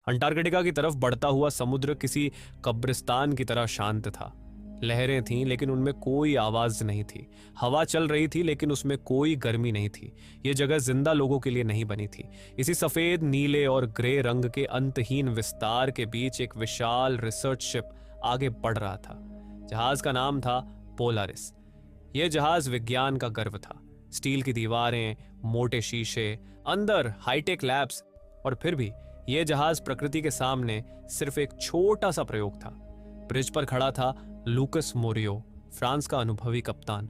Antarctica की तरफ बढ़ता हुआ समुद्र किसी कब्रिस्तान की तरह शांत था। लहरें थीं लेकिन उनमें कोई आवाज नहीं थी। हवा चल रही थी लेकिन उसमें कोई गर्मी नहीं थी। ये जगह जिंदा लोगों के लिए नहीं बनी थी। इसी सफेद, नीले और ग्रे रंग के अंतहीन विस्तार के बीच एक विशाल रिसर्च शिप आगे बढ़ रहा था। जहाज का नाम था पोलारिस। यह जहाज विज्ञान का गर्व था। स्टील की दीवारें, मोटे शीशे, अंदर हाईटेक लैब्स, और फिर भी यह जहाज प्रकृति के सामने सिर्फ एक छोटा सा प्रयोग था। ब्रिज पर खड़ा था लूकस मोरियो, फ्रांस का अनुभवी कप्तान।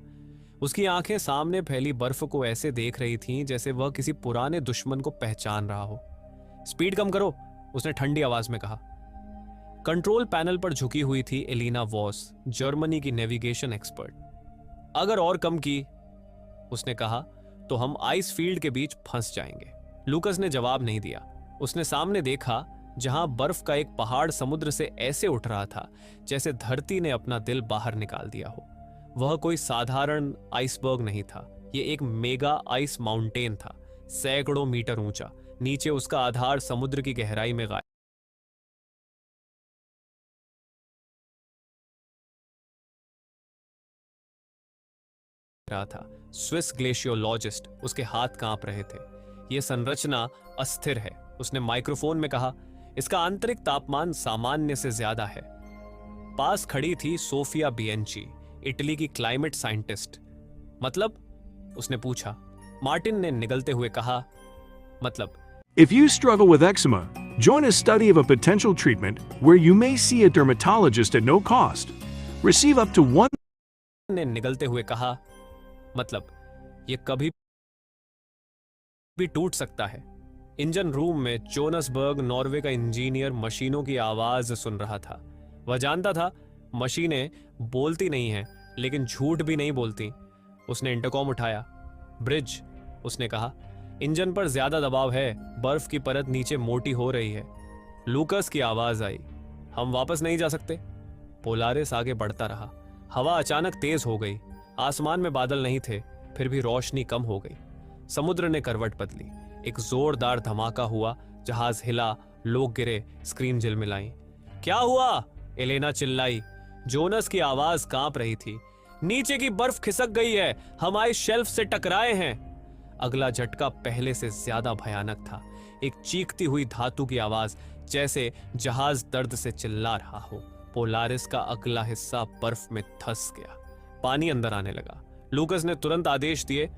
उसकी आंखें सामने फैली बर्फ को ऐसे देख रही थीं जैसे वह किसी पुराने दुश्मन को पहचान रहा हो। स्पीड कम करो, उसने ठंडी आवाज में कहा। कंट्रोल पैनल पर झुकी हुई थी एलिना वॉस, जर्मनी की नेविगेशन एक्सपर्ट। अगर और कम की, उसने कहा, तो हम आइस फील्ड के बीच फंस जाएंगे। लूकस ने जवाब नहीं दिया। उसने सामने देखा जहां बर्फ का एक पहाड़ समुद्र से ऐसे उठ रहा था जैसे धरती ने अपना दिल बाहर निकाल दिया हो। वह कोई साधारण आइसबर्ग नहीं था, यह एक मेगा आइस माउंटेन था, सैकड़ों मीटर ऊंचा। नीचे उसका आधार समुद्र की गहराई में गायब रहा था। स्विस ग्लेशियोलॉजिस्ट उसके हाथ कांप रहे थे। यह संरचना अस्थिर है, उसने माइक्रोफोन में कहा। इसका आंतरिक तापमान सामान्य से ज्यादा है। पास खड़ी थी सोफिया बियंची, इटली की क्लाइमेट साइंटिस्ट। मतलब? उसने पूछा। मार्टिन ने निगलते हुए कहा, मतलब? If you struggle with eczema, join a study of a potential treatment where you may see a dermatologist at no cost. Receive up to one. ने निगलते हुए कहा, मतलब यह कभी भी टूट सकता है। इंजन रूम में जोनसबर्ग, नॉर्वे का इंजीनियर, मशीनों की आवाज सुन रहा था। वह जानता था मशीनें बोलती नहीं हैं, लेकिन झूठ भी नहीं बोलती। उसने इंटरकॉम उठाया। ब्रिज, उसने कहा, इंजन पर ज्यादा दबाव है, बर्फ की परत नीचे मोटी हो रही है। लूकस की आवाज आई, हम वापस नहीं जा सकते। पोलारिस आगे बढ़ता रहा। हवा अचानक तेज हो गई। आसमान में बादल नहीं थे, फिर भी रोशनी कम हो गई। समुद्र ने करवट बदली। एक जोरदार धमाका हुआ, जहाज हिला, लोग गिरे, स्क्रीन झिलमिलाई। क्या हुआ? एलेना चिल्लाई। जोनस की आवाज कांप रही थी। नीचे की बर्फ खिसक गई है, हम आइस शेल्फ से टकराए हैं। अगला झटका पहले से ज्यादा भयानक था। एक चीखती हुई धातु की आवाज, जैसे जहाज दर्द से चिल्ला रहा हो। पोलारिस का अगला हिस्सा बर्फ में धंस गया। पानी अंदर आने लगा। लूकस ने तुरंत आदेश दिए,